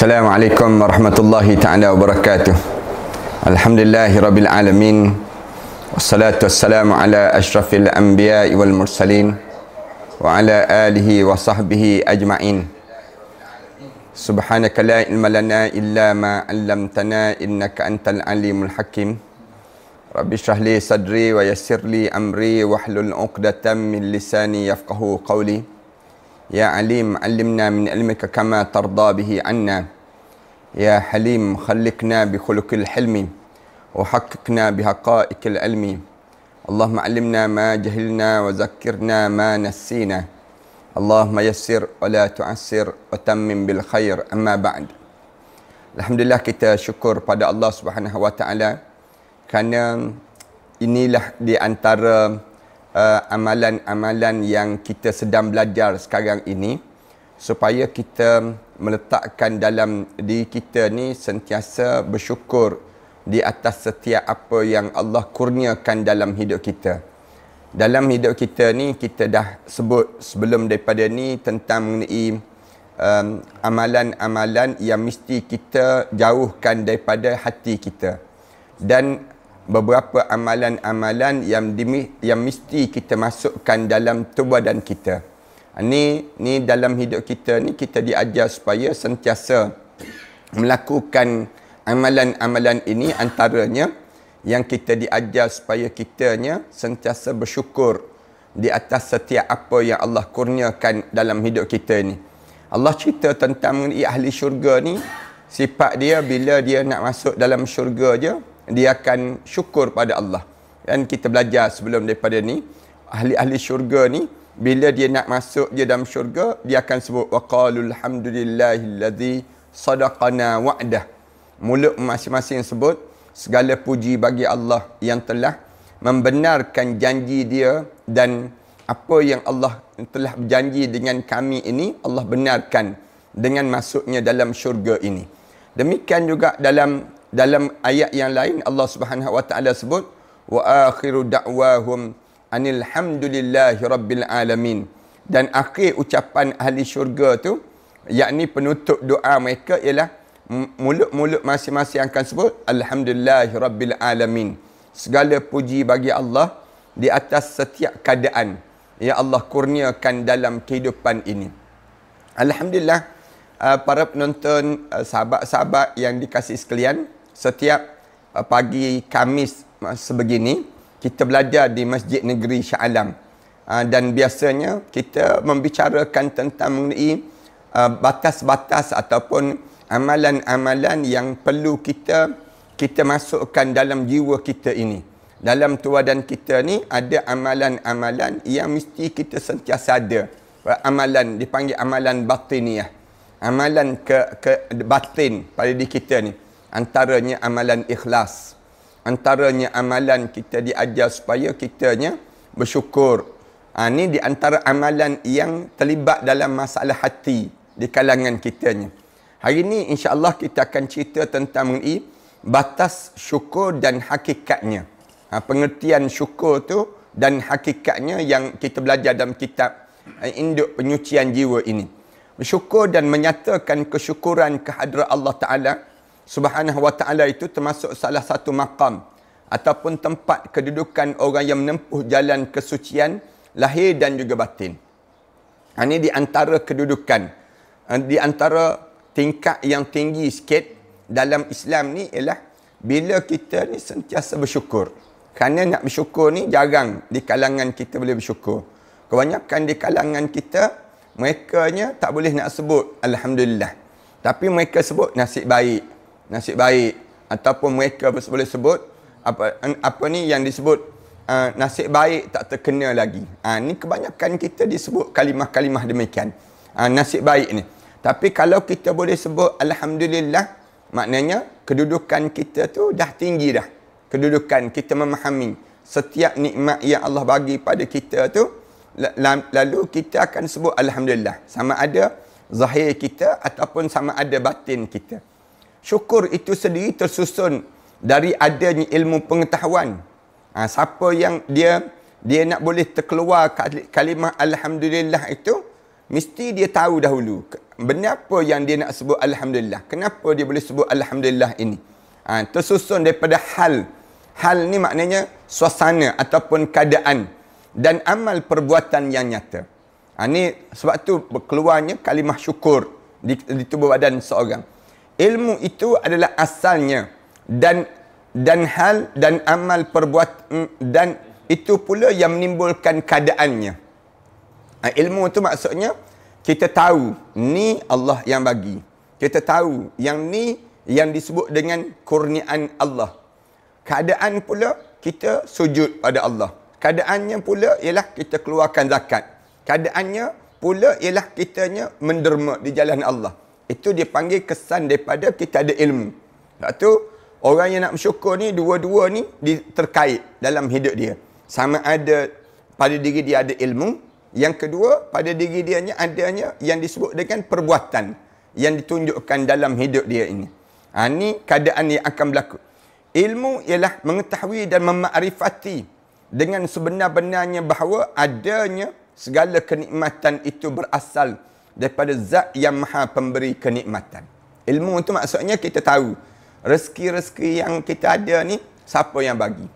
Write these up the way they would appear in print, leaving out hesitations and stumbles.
Assalamualaikum warahmatullahi ta'ala wabarakatuh. Alhamdulillahi rabbil alamin. Wassalatu wassalamu ala ashrafil anbiya'i wal mursalin wa ala alihi wa sahbihi ajma'in. Subhanaka la ilma lana illa ma 'allamtana innaka antal alimul hakim. Rabbi shrah li sadri wa yassir li amri wahlul 'uqdatam min lisani yafqahu qawli. Ya alim, allimna min ilmika kama tarda bihi anna. Ya halim, khalliqna bi khuluqil hilmi wa haqqqiqna bi haqa'iqil ilmi. Allahumma allimna ma jahilna wa zakkirna ma nassina. Allahumma yassir wa la tu'assir wa tammim bil khair. Amma ba'd. Alhamdulillah, kita syukur pada Allah Subhanahu wa taala kerana inilah di antara amalan-amalan yang kita sedang belajar sekarang ini, supaya kita meletakkan dalam diri kita ni sentiasa bersyukur di atas setiap apa yang Allah kurniakan dalam hidup kita. Dalam hidup kita ni, kita dah sebut sebelum daripada ni tentang mengenai amalan-amalan yang mesti kita jauhkan daripada hati kita, dan beberapa amalan-amalan yang mesti kita masukkan dalam tubuh badan kita. Ni dalam hidup kita ni, kita diajar supaya sentiasa melakukan amalan-amalan ini. Antaranya yang kita diajar supaya kitanya sentiasa bersyukur di atas setiap apa yang Allah kurniakan dalam hidup kita ni. Allah cerita tentang mengenai ahli syurga ni, sifat dia bila dia nak masuk dalam syurga je, dia akan syukur pada Allah. Dan kita belajar sebelum daripada ni, ahli-ahli syurga ni, bila dia nak masuk je dalam syurga, dia akan sebut waqalul hamdulillahillazi sadaqana wa'dah. Mulut masing-masing sebut segala puji bagi Allah yang telah membenarkan janji dia, dan apa yang Allah telah berjanji dengan kami ini, Allah benarkan dengan masuknya dalam syurga ini. Demikian juga dalam ayat yang lain, Allah Subhanahu wa taala sebut wa akhiru da'wahum anil hamdulillahi rabbil alamin. Dan akhir ucapan ahli syurga tu, yakni penutup doa mereka, ialah mulut-mulut masing-masing akan sebut alhamdulillahi rabbil alamin. Segala puji bagi Allah di atas setiap keadaan yang Allah kurniakan dalam kehidupan ini. Alhamdulillah, para penonton, sahabat-sahabat yang dikasihi sekalian, setiap pagi Khamis sebegini, kita belajar di Masjid Negeri Shah Alam. Dan biasanya kita membicarakan tentang mengenai batas-batas ataupun amalan-amalan yang perlu kita masukkan dalam jiwa kita ini. Dalam tubuh badan kita ni ada amalan-amalan yang mesti kita sentiasa ada. Amalan dipanggil amalan batiniyah. Amalan ke batin pada diri kita ni. Antaranya amalan ikhlas. Antaranya amalan kita diajar supaya kitanya bersyukur. Ini di antara amalan yang terlibat dalam masalah hati di kalangan kitanya. Hari ini insya-Allah kita akan cerita tentang mengenai batas syukur dan hakikatnya. Pengertian syukur tu dan hakikatnya yang kita belajar dalam kitab Induk Penyucian Jiwa ini. Bersyukur dan menyatakan kesyukuran kehadrat Allah Ta'ala Subhanahu wa ta'ala itu termasuk salah satu maqam ataupun tempat kedudukan orang yang menempuh jalan kesucian lahir dan juga batin. Ini di antara kedudukan, di antara tingkat yang tinggi sikit dalam Islam ni ialah bila kita ni sentiasa bersyukur. Kerana nak bersyukur ni jarang di kalangan kita boleh bersyukur. Kebanyakan di kalangan kita, merekanya tak boleh nak sebut Alhamdulillah. Tapi mereka sebut nasib baik, ataupun mereka boleh sebut apa ni yang disebut nasib baik tak terkena lagi. Ni kebanyakan kita disebut kalimah-kalimah demikian. Nasib baik ni. Tapi kalau kita boleh sebut alhamdulillah, maknanya kedudukan kita tu dah tinggi dah. Kedudukan kita memahami setiap nikmat yang Allah bagi pada kita tu, lalu kita akan sebut alhamdulillah, sama ada zahir kita ataupun sama ada batin kita. Syukur itu sendiri tersusun dari adanya ilmu pengetahuan. Siapa yang dia nak boleh terkeluar kalimah alhamdulillah itu, mesti dia tahu dahulu benda apa yang dia nak sebut Alhamdulillah. Kenapa dia boleh sebut Alhamdulillah ini? Tersusun daripada hal. Hal ni maknanya suasana ataupun keadaan dan amal perbuatan yang nyata. Ni sebab tu keluarnya kalimah syukur di tubuh badan seorang. Ilmu itu adalah asalnya dan hal dan amal perbuatan dan itu pula yang menimbulkan keadaannya. Ilmu itu maksudnya kita tahu ni Allah yang bagi. Kita tahu yang ni yang disebut dengan kurniaan Allah. Keadaan pula kita sujud pada Allah. Keadaannya pula ialah kita keluarkan zakat. Keadaannya pula ialah kitanya menderma di jalan Allah. Itu dipanggil kesan daripada kita ada ilmu. Sebab tu orang yang nak bersyukur ni dua-dua ni terkait dalam hidup dia. Sama ada pada diri dia ada ilmu. Yang kedua, pada diri dia adanya yang disebut dengan perbuatan yang ditunjukkan dalam hidup dia ini. Ini keadaan yang akan berlaku. Ilmu ialah mengetahui dan memakrifati dengan sebenar-benarnya bahawa adanya segala kenikmatan itu berasal daripada zat yang maha pemberi kenikmatan. Ilmu itu maksudnya kita tahu rezeki-rezeki yang kita ada ni siapa yang bagi?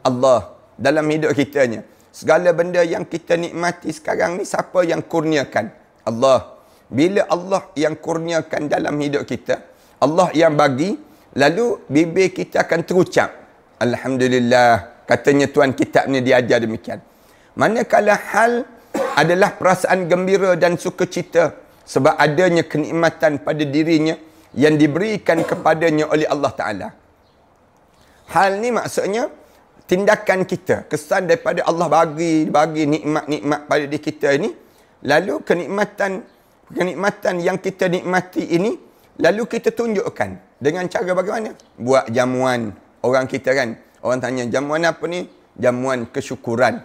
Allah dalam hidup kitanya. Segala benda yang kita nikmati sekarang ni siapa yang kurniakan? Allah. Bila Allah yang kurniakan dalam hidup kita, Allah yang bagi, lalu bibir kita akan terucap Alhamdulillah, katanya Tuhan kitab ni diajar demikian. Manakala hal adalah perasaan gembira dan sukacita sebab adanya kenikmatan pada dirinya yang diberikan kepadanya oleh Allah Ta'ala. Hal ni maksudnya tindakan kita, kesan daripada Allah bagi nikmat-nikmat pada diri kita ini, lalu kenikmatan yang kita nikmati ini, lalu kita tunjukkan dengan cara bagaimana? Buat jamuan. Orang kita kan, orang tanya, jamuan apa ni? Jamuan kesyukuran.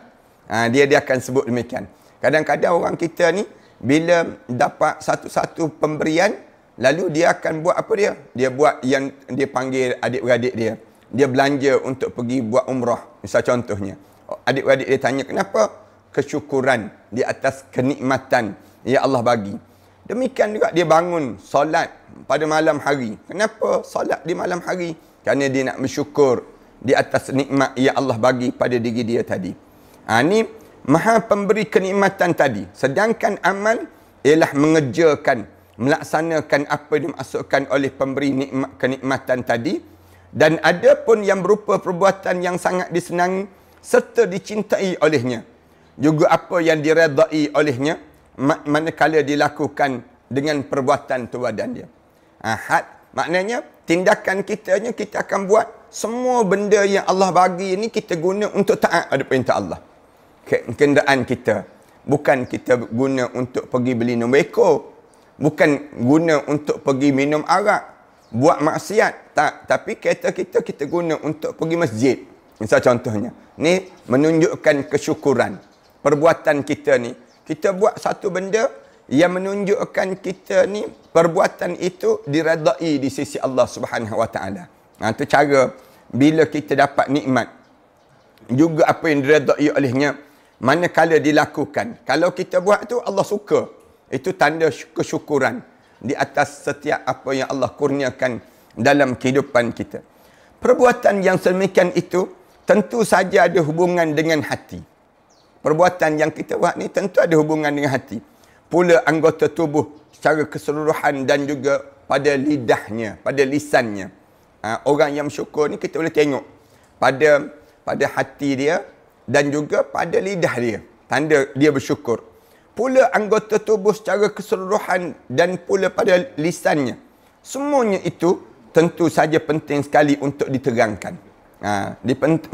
Dia akan sebut demikian. Kadang-kadang orang kita ni, bila dapat satu-satu pemberian, lalu dia akan buat apa dia? Dia buat yang dia panggil adik-beradik dia. Dia belanja untuk pergi buat umrah. Misal contohnya. Adik-beradik dia tanya, kenapa? Kesyukuran di atas kenikmatan yang Allah bagi. Demikian juga dia bangun solat pada malam hari. Kenapa solat di malam hari? Kerana dia nak bersyukur di atas nikmat yang Allah bagi pada diri dia tadi. Ini maha pemberi kenikmatan tadi. Sedangkan amal ialah mengerjakan, melaksanakan apa yang dimaksudkan oleh pemberi nikmat kenikmatan tadi. Dan ada pun yang berupa perbuatan yang sangat disenangi serta dicintai olehnya. Juga apa yang diredai olehnya manakala dilakukan dengan perbuatan tuadan dia. Maknanya tindakan kitanya kita akan buat semua benda yang Allah bagi ni kita guna untuk taat pada perintah Allah. Kenderaan kita bukan kita guna untuk pergi beli nombeko, bukan guna untuk pergi minum arak, buat maksiat, tak. Tapi kereta kita guna untuk pergi masjid. Misal contohnya. Ni menunjukkan kesyukuran. Perbuatan kita ni, kita buat satu benda yang menunjukkan kita ni, perbuatan itu diredai di sisi Allah Subhanahu Wa Taala. Itu cara bila kita dapat nikmat. Juga apa yang diredai olehnya, manakala dilakukan. Kalau kita buat tu Allah suka. Itu tanda kesyukuran di atas setiap apa yang Allah kurniakan dalam kehidupan kita. Perbuatan yang sedemikian itu tentu saja ada hubungan dengan hati. Perbuatan yang kita buat ni tentu ada hubungan dengan hati. Pula anggota tubuh secara keseluruhan dan juga pada lidahnya, pada lisannya. Orang yang bersyukur ni kita boleh tengok pada hati dia dan juga pada lidah dia. Tanda dia bersyukur. Pula anggota tubuh secara keseluruhan dan pula pada lisannya. Semuanya itu tentu saja penting sekali untuk diterangkan.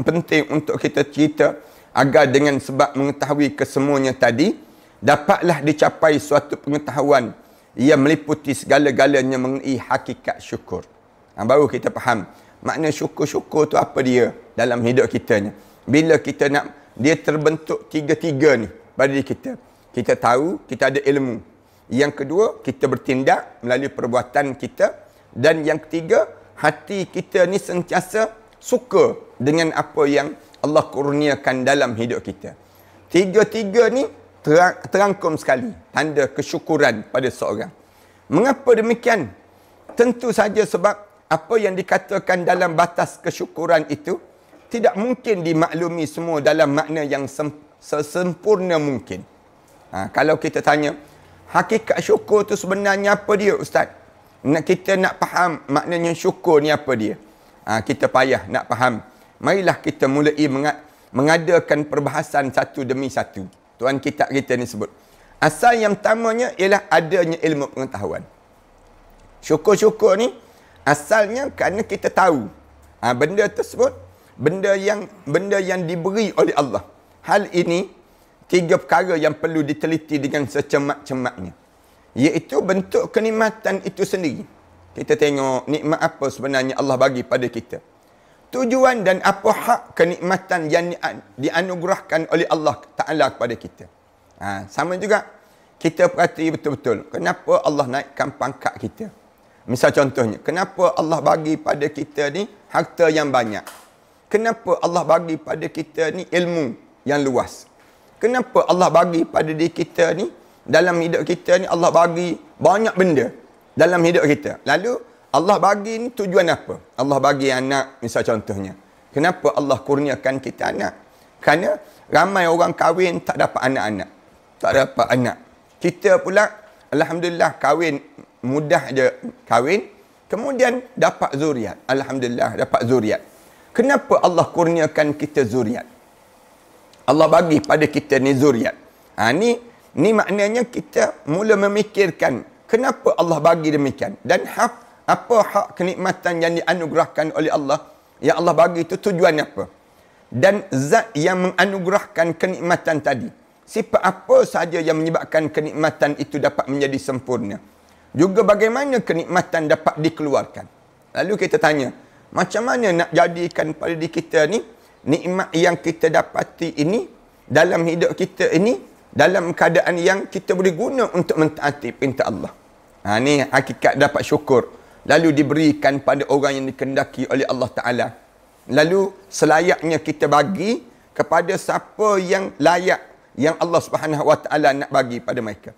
Penting untuk kita cerita agar dengan sebab mengetahui kesemuanya tadi, dapatlah dicapai suatu pengetahuan yang meliputi segala-galanya mengenai hakikat syukur. Baru kita faham makna syukur-syukur tu apa dia dalam hidup kita ni. Bila kita nak, dia terbentuk tiga-tiga ni pada diri kita. Kita tahu, kita ada ilmu. Yang kedua, kita bertindak melalui perbuatan kita. Dan yang ketiga, hati kita ni sentiasa suka dengan apa yang Allah kurniakan dalam hidup kita. Tiga-tiga ni terangkum sekali. Tanda kesyukuran pada seorang. Mengapa demikian? Tentu saja sebab apa yang dikatakan dalam batas kesyukuran itu tidak mungkin dimaklumi semua dalam makna yang sesempurna mungkin. Kalau kita tanya, hakikat syukur tu sebenarnya apa dia, Ustaz? Kita nak faham maknanya syukur ni apa dia. Kita payah nak faham. Marilah kita mulai mengadakan perbahasan satu demi satu. Tuan kitab kita ni sebut. Asal yang pertamanya ialah adanya ilmu pengetahuan. Syukur-syukur ni asalnya kerana kita tahu benda tersebut, benda yang diberi oleh Allah. Hal ini 3 perkara yang perlu diteliti dengan secermat-cermatnya. Iaitu bentuk kenikmatan itu sendiri. Kita tengok nikmat apa sebenarnya Allah bagi pada kita. Tujuan dan apa hak kenikmatan yang dianugerahkan oleh Allah Ta'ala kepada kita. Sama juga kita perhati betul-betul. Kenapa Allah naikkan pangkat kita? Misal contohnya, kenapa Allah bagi pada kita ni harta yang banyak? Kenapa Allah bagi pada kita ni ilmu yang luas? Kenapa Allah bagi pada diri kita ni, dalam hidup kita ni Allah bagi banyak benda dalam hidup kita. Lalu Allah bagi ni tujuan apa? Allah bagi anak, misal contohnya. Kenapa Allah kurniakan kita anak? Kerana ramai orang kahwin tak dapat anak-anak. Tak dapat anak. Kita pula, alhamdulillah, kahwin mudah je kahwin, kemudian dapat zuriat. Alhamdulillah, dapat zuriat. Kenapa Allah kurniakan kita zuriat? Allah bagi pada kita ni zuriat. Ni maknanya kita mula memikirkan kenapa Allah bagi demikian. Dan apa hak kenikmatan yang dianugerahkan oleh Allah, yang Allah bagi itu tujuan apa? Dan zat yang menganugerahkan kenikmatan tadi, sifat apa sahaja yang menyebabkan kenikmatan itu dapat menjadi sempurna. Juga bagaimana kenikmatan dapat dikeluarkan. Lalu kita tanya, macam mana nak jadikan pada diri kita ni, nikmat yang kita dapati ini, dalam hidup kita ini, dalam keadaan yang kita boleh guna untuk mentaati perintah Allah. Ni hakikat dapat syukur. Lalu diberikan pada orang yang dikehendaki oleh Allah Ta'ala. Lalu selayaknya kita bagi kepada siapa yang layak, yang Allah Subhanahu Wa Ta'ala nak bagi pada mereka.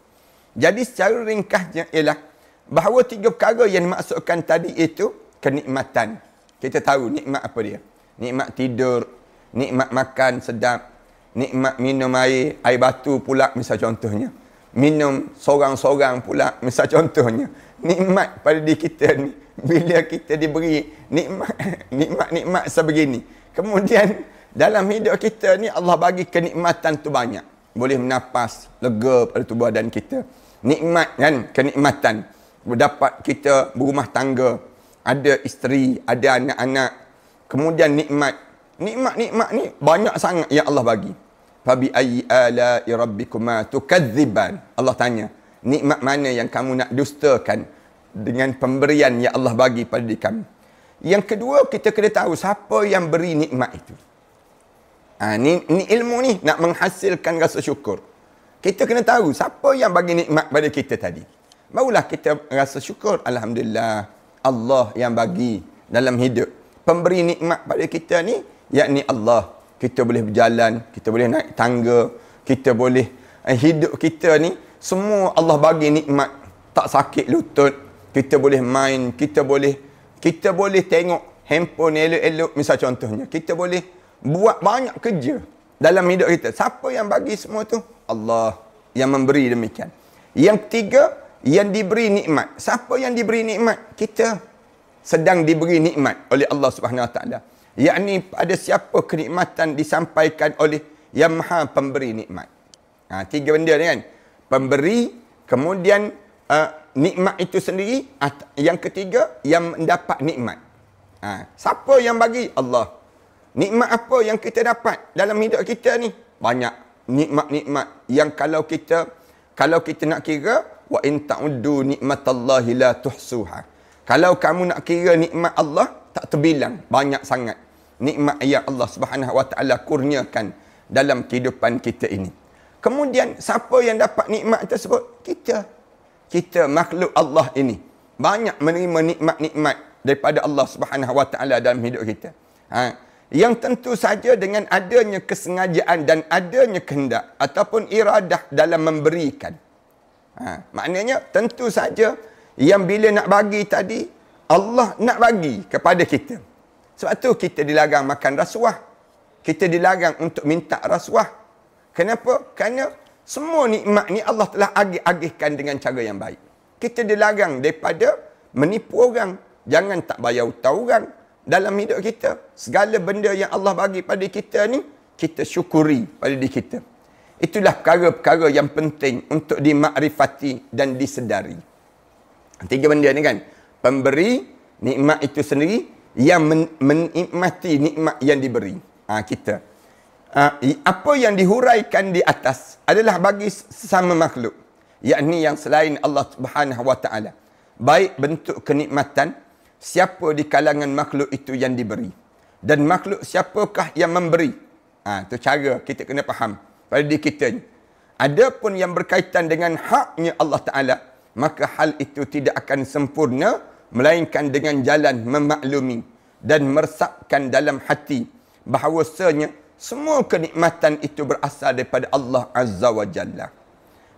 Jadi secara ringkasnya ialah bahawa 3 perkara yang dimaksudkan tadi itu kenikmatan. Kita tahu nikmat apa dia. Nikmat tidur, nikmat makan sedap, nikmat minum air batu pula misal contohnya. Minum sorang-sorang pula misal contohnya. Nikmat pada diri kita ni, bila kita diberi nikmat sebegini. Kemudian dalam hidup kita ni Allah bagi kenikmatan tu banyak. Boleh menapas, lega pada tubuh badan kita. Nikmat kan, kenikmatan. Dapat kita berumah tangga, ada isteri, ada anak-anak. Kemudian nikmat ni banyak sangat yang Allah bagi. Fabi ayyi ala'i rabbikuma tukadziban. Allah tanya, nikmat mana yang kamu nak dustakan dengan pemberian yang Allah bagi pada diri kamu. Yang kedua, kita kena tahu siapa yang beri nikmat itu. Ni ilmu ni nak menghasilkan rasa syukur. Kita kena tahu siapa yang bagi nikmat pada kita tadi. Barulah kita rasa syukur. Alhamdulillah, Allah yang bagi dalam hidup. Pemberi nikmat pada kita ni, yakni Allah. Kita boleh berjalan, kita boleh naik tangga, kita boleh hidup kita ni, semua Allah bagi nikmat. Tak sakit lutut, kita boleh main, kita boleh tengok handphone elok-elok misal contohnya. Kita boleh buat banyak kerja dalam hidup kita. Siapa yang bagi semua tu? Allah yang memberi demikian. Yang ketiga, yang diberi nikmat. Siapa yang diberi nikmat? Kita sedang diberi nikmat oleh Allah Subhanahu Wa Taala. Yakni pada siapa kenikmatan disampaikan oleh yang maha pemberi nikmat. 3 benda ni kan. Pemberi, kemudian nikmat itu sendiri. Yang ketiga, yang mendapat nikmat. Siapa yang bagi? Allah. Nikmat apa yang kita dapat dalam hidup kita ni? Banyak nikmat-nikmat yang kalau kita nak kira, wa in ta'uddu nikmatallahi la tuhsuha. Kalau kamu nak kira nikmat Allah, tak terbilang, banyak sangat nikmat yang Allah Subhanahu Wa Taala kurniakan dalam kehidupan kita ini. Kemudian siapa yang dapat nikmat tersebut? Kita makhluk Allah ini banyak menerima nikmat-nikmat daripada Allah Subhanahu Wa Taala dalam hidup kita. Yang tentu saja dengan adanya kesengajaan dan adanya kehendak ataupun iradah dalam memberikan. Maknanya tentu saja Yang bila nak bagi tadi, Allah nak bagi kepada kita. Sebab tu kita dilarang makan rasuah. Kita dilarang untuk minta rasuah. Kenapa? Kerana semua nikmat ni Allah telah agih-agihkan dengan cara yang baik. Kita dilarang daripada menipu orang. Jangan tak bayar hutang orang dalam hidup kita. Segala benda yang Allah bagi pada kita ni, kita syukuri pada diri kita. Itulah perkara-perkara yang penting untuk dimakrifati dan disedari. 3 benda ni kan. Pemberi nikmat itu sendiri, yang menikmati nikmat yang diberi. Kita. Apa yang dihuraikan di atas adalah bagi sesama makhluk. Yakni yang selain Allah Subhanahu Wa Taala. Baik bentuk kenikmatan, siapa di kalangan makhluk itu yang diberi. Dan makhluk siapakah yang memberi. Itu cara kita kena faham pada diri kita ni. Adapun yang berkaitan dengan haknya Allah Ta'ala, maka hal itu tidak akan sempurna, melainkan dengan jalan memaklumi dan meresapkan dalam hati bahawasanya semua kenikmatan itu berasal daripada Allah Azza wa Jalla.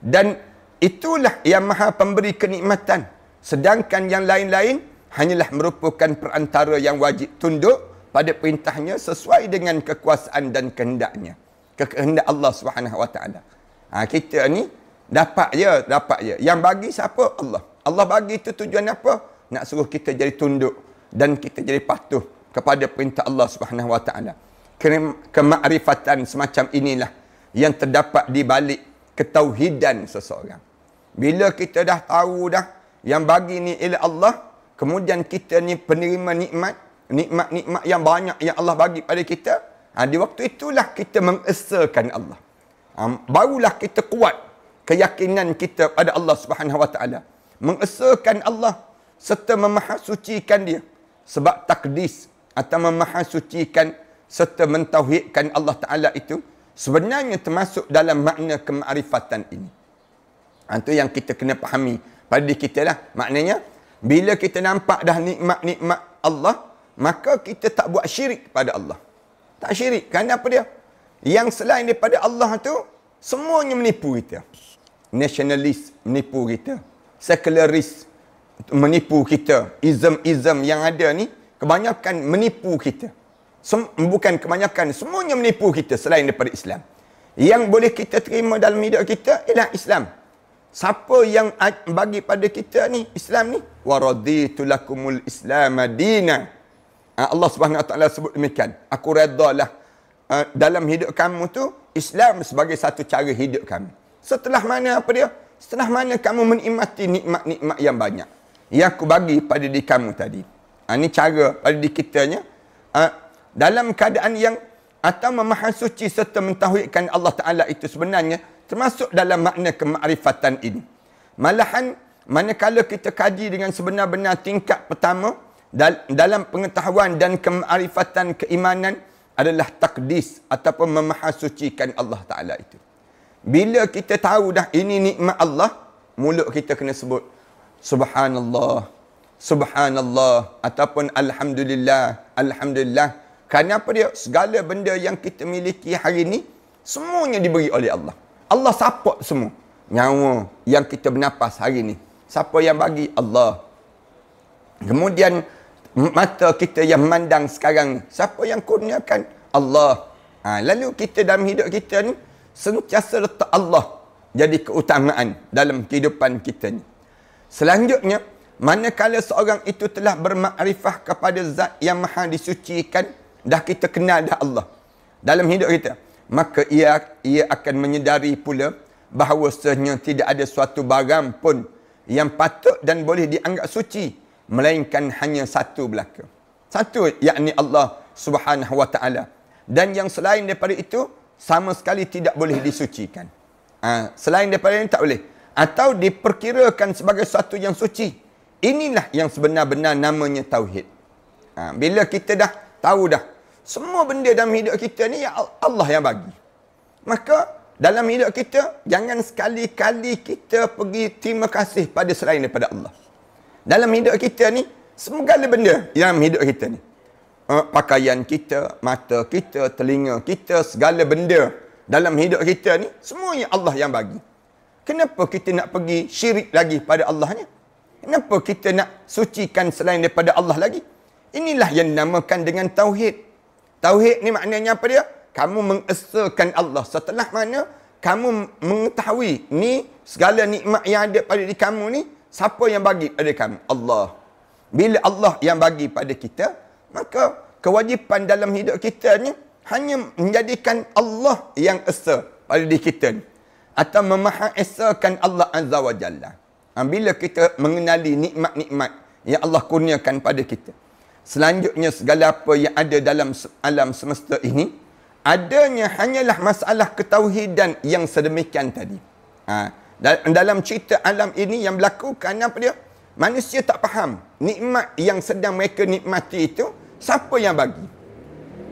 Dan itulah yang maha pemberi kenikmatan. Sedangkan yang lain-lain hanyalah merupakan perantara yang wajib tunduk pada perintahnya sesuai dengan kekuasaan dan kehendaknya. Kehendak Allah Subhanahu Wa Taala. Kita ni dapat je. Yang bagi siapa? Allah. Allah bagi itu tujuan apa? Nak suruh kita jadi tunduk dan kita jadi patuh kepada perintah Allah Subhanahu Wa Taala. Kemakrifatan semacam inilah yang terdapat di balik ketauhidan seseorang. Bila kita dah tahu dah yang bagi ni ialah Allah, kemudian kita ni penerima nikmat yang banyak yang Allah bagi pada kita, di waktu itulah kita mengesakan Allah. Barulah kita kuat keyakinan kita pada Allah Subhanahu Wa Taala. Mengesakan Allah serta memahasucikan dia. Sebab takdis atau memahasucikan serta mentauhidkan Allah Ta'ala itu sebenarnya termasuk dalam makna kemakrifatan ini. Itu yang kita kena fahami pada diri kita lah. Maknanya, bila kita nampak dah nikmat-nikmat Allah, maka kita tak buat syirik pada Allah. Tak syirik. Kerana apa dia? Yang selain daripada Allah tu, semuanya menipu kita. Nationalist menipu kita. Secularist menipu kita. Ism yang ada ni, kebanyakan menipu kita. Bukan kebanyakan, semuanya menipu kita selain daripada Islam. Yang boleh kita terima dalam hidup kita ialah Islam. Siapa yang bagi pada kita ni Islam ni, wa raditu lakumul Islam madina. Allah Subhanahu Wa Taala sebut demikian. Aku redalah dalam hidup kamu tu Islam sebagai satu cara hidup kami. Setelah mana apa dia? Setelah mana kamu menikmati nikmat-nikmat yang banyak yang aku bagi pada diri kamu tadi. Ini cara pada diri kitanya. Dalam keadaan yang atau memahasuci serta mentauhidkan Allah Ta'ala itu sebenarnya termasuk dalam makna kemakrifatan ini. Malahan manakala kita kaji dengan sebenar-benar tingkat pertama dalam pengetahuan dan kemakrifatan keimanan adalah takdis ataupun memahasucikan Allah Ta'ala itu. Bila kita tahu dah ini nikmat Allah, mulut kita kena sebut Subhanallah, Subhanallah ataupun Alhamdulillah, Alhamdulillah. Kerana apa dia? Segala benda yang kita miliki hari ini, semuanya diberi oleh Allah. Allah support semua. Nyawa yang kita bernafas hari ini, siapa yang bagi? Allah. Kemudian, mata kita yang memandang sekarang ni, siapa yang kurniakan? Allah. Lalu kita dalam hidup kita ni, sentiasa letak Allah jadi keutamaan dalam kehidupan kita ni. Selanjutnya, manakala seorang itu telah bermakrifah kepada zat yang maha disucikan, dah kita kenal dah Allah dalam hidup kita, maka ia akan menyedari pula bahawasanya tidak ada suatu barang pun yang patut dan boleh dianggap suci melainkan hanya satu belaka. Satu, yakni Allah Subhanahu Wa Taala. Dan yang selain daripada itu sama sekali tidak boleh disucikan. Selain daripada ini tak boleh. Atau diperkirakan sebagai sesuatu yang suci. Inilah yang sebenar-benar namanya tauhid. Bila kita dah tahu dah semua benda dalam hidup kita ni Allah yang bagi, maka dalam hidup kita jangan sekali-kali kita pergi terima kasih pada selain daripada Allah. Dalam hidup kita ni segala benda dalam hidup kita ni, pakaian kita, mata kita, telinga kita, segala benda dalam hidup kita ni semuanya Allah yang bagi. Kenapa kita nak pergi syirik lagi pada Allah ni? Kenapa kita nak sucikan selain daripada Allah lagi? Inilah yang dinamakan dengan tauhid. Tauhid ni maknanya apa dia? Kamu mengesakan Allah. Setelah mana kamu mengetahui ni segala nikmat yang ada pada diri kamu ni, siapa yang bagi pada kamu? Allah. Bila Allah yang bagi pada kita, maka kewajipan dalam hidup kita ni hanya menjadikan Allah yang esa pada diri kita ni. Atau memahaesakan Allah Azza wa Jalla. Bila kita mengenali nikmat-nikmat yang Allah kurniakan pada kita. Selanjutnya segala apa yang ada dalam alam semesta ini, adanya hanyalah masalah ketauhidan yang sedemikian tadi. Dalam cerita alam ini yang berlaku kerana apa dia? Manusia tak faham nikmat yang sedang mereka nikmati itu, siapa yang bagi?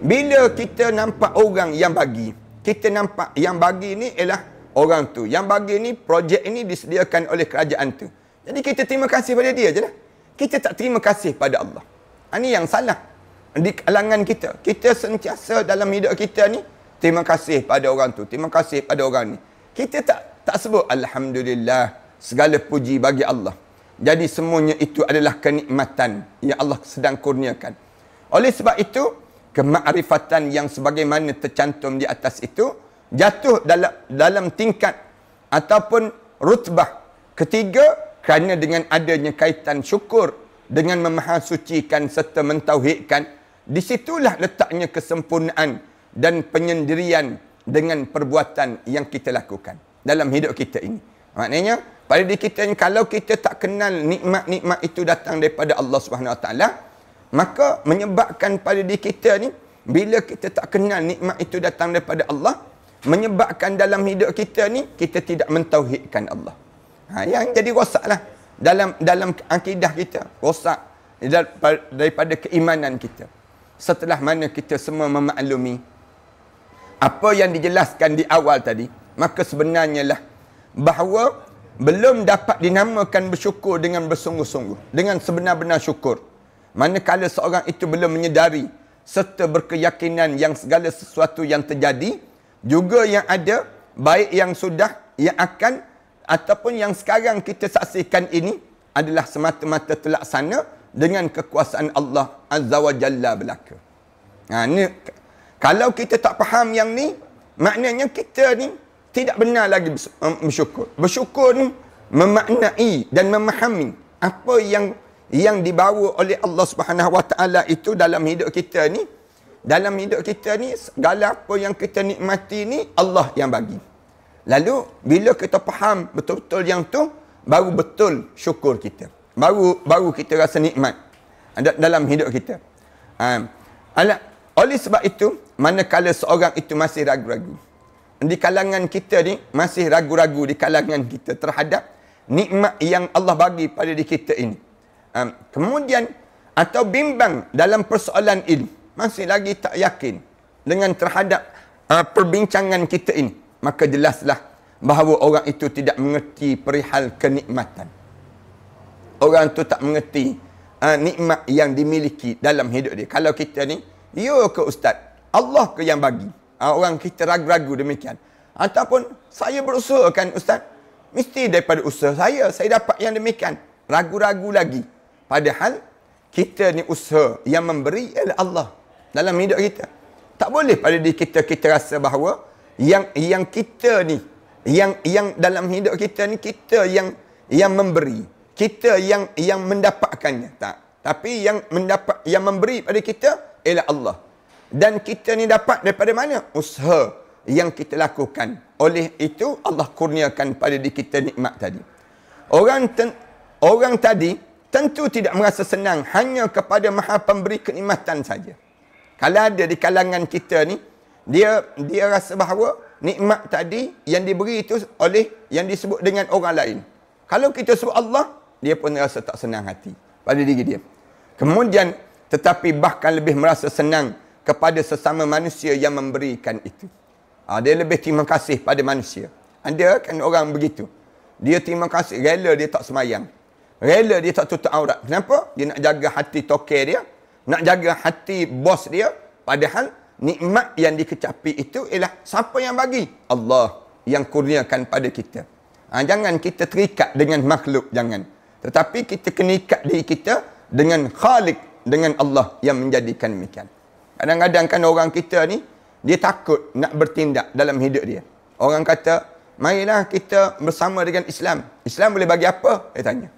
Bila kita nampak orang yang bagi, kita nampak yang bagi ni ialah orang tu. Yang bagi ni, projek ini disediakan oleh kerajaan tu. Jadi kita terima kasih pada dia je lah. Kita tak terima kasih pada Allah. Ini yang salah di kalangan kita. Kita sentiasa dalam hidup kita ni, terima kasih pada orang tu, terima kasih pada orang ni. Kita tak sebut Alhamdulillah, segala puji bagi Allah. Jadi semuanya itu adalah kenikmatan yang Allah sedang kurniakan. Oleh sebab itu, kemakrifatan yang sebagaimana tercantum di atas itu, jatuh dalam tingkat ataupun rutbah ketiga kerana dengan adanya kaitan syukur dengan memahasucikan serta mentauhidkan. Disitulah letaknya kesempurnaan dan penyendirian dengan perbuatan yang kita lakukan dalam hidup kita ini. Maknanya pada diri kita ni, kalau kita tak kenal nikmat-nikmat itu datang daripada Allah Subhanahu Wa Taala, maka menyebabkan pada diri kita ni, bila kita tak kenal nikmat itu datang daripada Allah, menyebabkan dalam hidup kita ni kita tidak mentauhidkan Allah. Yang jadi rosaklah dalam akidah kita, rosak daripada keimanan kita. Setelah mana kita semua memaklumi apa yang dijelaskan di awal tadi, maka sebenarnya lah bahawa belum dapat dinamakan bersyukur dengan bersungguh-sungguh, dengan sebenar-benar syukur. Manakala seorang itu belum menyedari serta berkeyakinan yang segala sesuatu yang terjadi, juga yang ada, baik yang sudah, yang akan, ataupun yang sekarang kita saksikan ini adalah semata-mata terlaksana dengan kekuasaan Allah Azza wa Jalla belaka. Kalau kita tak faham yang ni, maknanya kita ni tidak benar lagi bersyukur. Bersyukur ni memaknai dan memahami apa yang dibawa oleh Allah Subhanahu Wa Taala itu dalam hidup kita ni. Dalam hidup kita ni, segala apa yang kita nikmati ni, Allah yang bagi. Lalu, bila kita faham betul-betul yang tu, baru betul syukur kita. Baru kita rasa nikmat dalam hidup kita. Oleh sebab itu, manakala seorang itu masih ragu-ragu, di kalangan kita ni, masih ragu-ragu di kalangan kita terhadap nikmat yang Allah bagi pada diri kita ini. Kemudian, atau bimbang dalam persoalan ini, masih lagi tak yakin dengan terhadap perbincangan kita ini, maka jelaslah bahawa orang itu tidak mengerti perihal kenikmatan. Orang itu tak mengerti nikmat yang dimiliki dalam hidup dia. Kalau kita ni, ya ke Ustaz, Allah ke yang bagi? Orang kita ragu-ragu demikian. Ataupun, saya berusaha kan Ustaz, mesti daripada usaha saya dapat yang demikian. Ragu-ragu lagi. Padahal, kita ni usaha yang memberi ialah Allah dalam hidup kita. Tak boleh pada diri kita rasa bahawa yang kita ni, yang dalam hidup kita ni, kita yang memberi, kita yang mendapatkannya. Tak. Tapi yang memberi pada kita ialah Allah. Dan kita ni dapat daripada mana? Usaha yang kita lakukan. Oleh itu Allah kurniakan pada diri kita nikmat tadi. Orang tadi tentu tidak merasa senang hanya kepada Maha Pemberi kenikmatan saja. Kalau ada di kalangan kita ni, dia rasa bahawa nikmat tadi yang diberi itu oleh yang disebut dengan orang lain. Kalau kita sebut Allah, dia pun rasa tak senang hati pada diri dia. Kemudian, tetapi bahkan lebih merasa senang kepada sesama manusia yang memberikan itu. Dia lebih terima kasih pada manusia. Ada kan orang begitu. Dia terima kasih, rela dia tak semayang. Rela dia tak tutup aurat. Kenapa? Dia nak jaga hati toke dia, nak jaga hati bos dia. Padahal nikmat yang dikecapi itu ialah siapa yang bagi? Allah yang kurniakan pada kita. Jangan kita terikat dengan makhluk. Jangan. Tetapi kita kena ikat diri kita dengan Khalik, dengan Allah yang menjadikan demikian. Kadang-kadang kan orang kita ni, dia takut nak bertindak dalam hidup dia. Orang kata, marilah kita bersama dengan Islam. Islam boleh bagi apa? Dia tanya.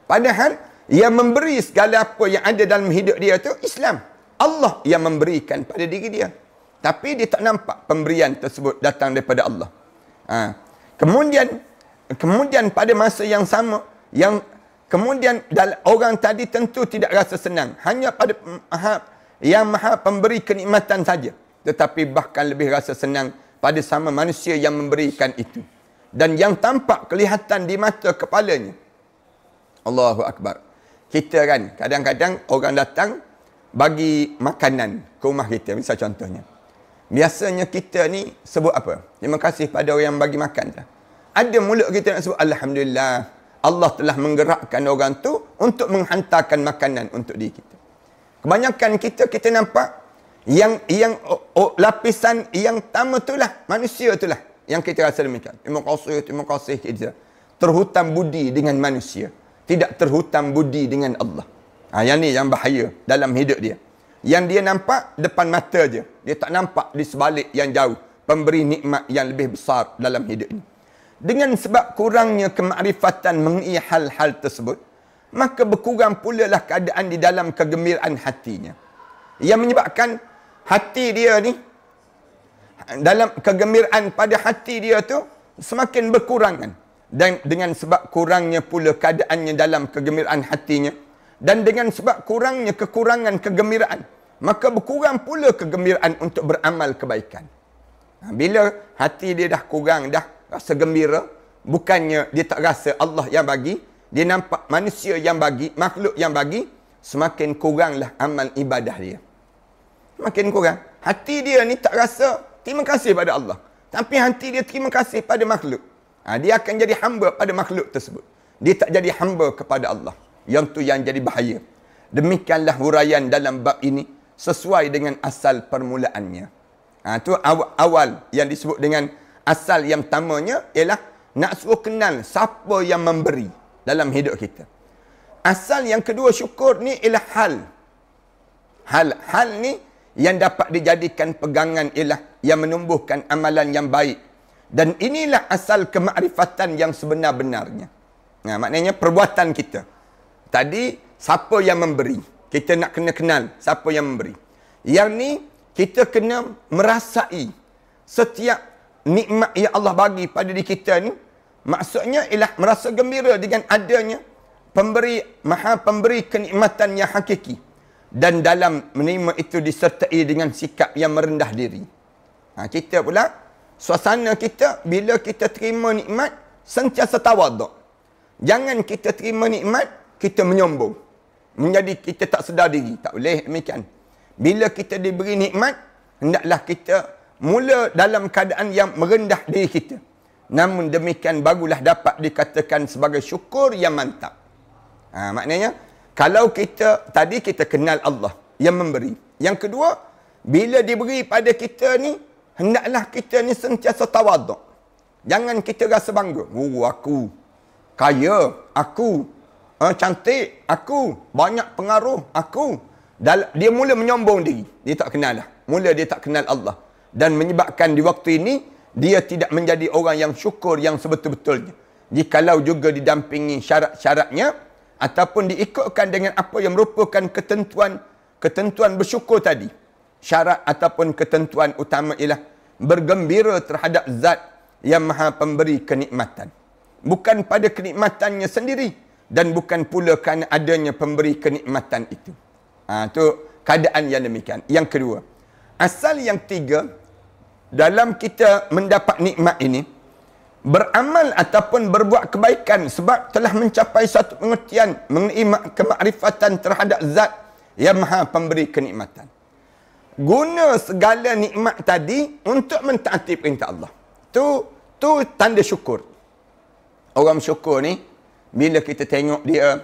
Padahal, yang memberi segala apa yang ada dalam hidup dia tu Islam. Allah yang memberikan pada diri dia. Tapi dia tak nampak pemberian tersebut datang daripada Allah. Kemudian pada masa yang sama, kemudian orang tadi tentu tidak rasa senang. Hanya pada yang maha pemberi kenikmatan saja. Tetapi bahkan lebih rasa senang pada sama manusia yang memberikan itu. Dan yang tampak kelihatan di mata kepalanya. Allahu Akbar. Kita kan, kadang-kadang orang datang bagi makanan ke rumah kita. Misal contohnya. Biasanya kita ni sebut apa? Terima kasih pada orang yang bagi makan. Ada mulut kita nak sebut, Alhamdulillah. Allah telah menggerakkan orang tu untuk menghantarkan makanan untuk diri kita. Kebanyakan kita nampak yang lapisan yang pertama itulah, manusia itulah yang kita rasa demikian. Terima kasih kita. Terhutang budi dengan manusia. Tidak terhutang budi dengan Allah. Yang ni yang bahaya dalam hidup dia. Yang dia nampak depan mata je. Dia tak nampak di sebalik yang jauh. Pemberi nikmat yang lebih besar dalam hidup ini. Dengan sebab kurangnya kemakrifatan mengenai hal-hal tersebut, maka berkurang pula lah keadaan di dalam kegembiraan hatinya. Yang menyebabkan hati dia ni, dalam kegembiraan pada hati dia tu, semakin berkurangan. Dan dengan sebab kurangnya pula keadaannya dalam kegembiraan hatinya, dan dengan sebab kurangnya kekurangan kegembiraan, maka berkurang pula kegembiraan untuk beramal kebaikan. Bila hati dia dah kurang, dah rasa gembira, bukannya dia tak rasa Allah yang bagi, dia nampak manusia yang bagi, makhluk yang bagi, semakin kuranglah amal ibadah dia. Semakin kurang. Hati dia ni tak rasa terima kasih pada Allah. Tapi hati dia terima kasih pada makhluk. Dia akan jadi hamba pada makhluk tersebut. Dia tak jadi hamba kepada Allah. Yang tu yang jadi bahaya. Demikianlah huraian dalam bab ini sesuai dengan asal permulaannya. Tu awal yang disebut dengan asal yang pertamanya ialah nak suruh kenal siapa yang memberi dalam hidup kita. Asal yang kedua syukur ni ialah hal. Hal ni yang dapat dijadikan pegangan ialah yang menumbuhkan amalan yang baik. Dan inilah asal kemakrifatan yang sebenar-benarnya. Maknanya perbuatan kita. Tadi, siapa yang memberi? Kita nak kena kenal siapa yang memberi. Yang ni, kita kena merasai setiap nikmat yang Allah bagi pada diri kita ni. Maksudnya ialah merasa gembira dengan adanya maha pemberi kenikmatan yang hakiki. Dan dalam menerima itu disertai dengan sikap yang merendah diri. Kita pula, suasana kita, bila kita terima nikmat, sentiasa tawaduk. Jangan kita terima nikmat, kita menyombong. Menjadi kita tak sedar diri. Tak boleh demikian. Bila kita diberi nikmat, hendaklah kita mula dalam keadaan yang merendah diri kita. Namun demikian barulah dapat dikatakan sebagai syukur yang mantap. Maknanya, kalau tadi kita kenal Allah yang memberi. Yang kedua, bila diberi pada kita ni, hendaklah kita ni sentiasa tawaduk. Jangan kita rasa bangga. Aku kaya, aku cantik, aku banyak pengaruh, aku. Dia mula menyombong diri. Dia tak kenal lah. Mula dia tak kenal Allah. Dan menyebabkan di waktu ini, dia tidak menjadi orang yang syukur yang sebetul-betulnya. Jikalau juga didampingi syarat-syaratnya, ataupun diikutkan dengan apa yang merupakan ketentuan bersyukur tadi. Syarat ataupun ketentuan utama ialah bergembira terhadap zat yang maha pemberi kenikmatan. Bukan pada kenikmatannya sendiri dan bukan pula kerana adanya pemberi kenikmatan itu. Itu keadaan yang demikian. Yang kedua. Asal yang tiga, dalam kita mendapat nikmat ini, beramal ataupun berbuat kebaikan sebab telah mencapai satu pengertian mengenai kemakrifatan terhadap zat yang maha pemberi kenikmatan. Guna segala nikmat tadi untuk mentaati perintah Allah. Tu tanda syukur. Orang syukur ni, bila kita tengok dia,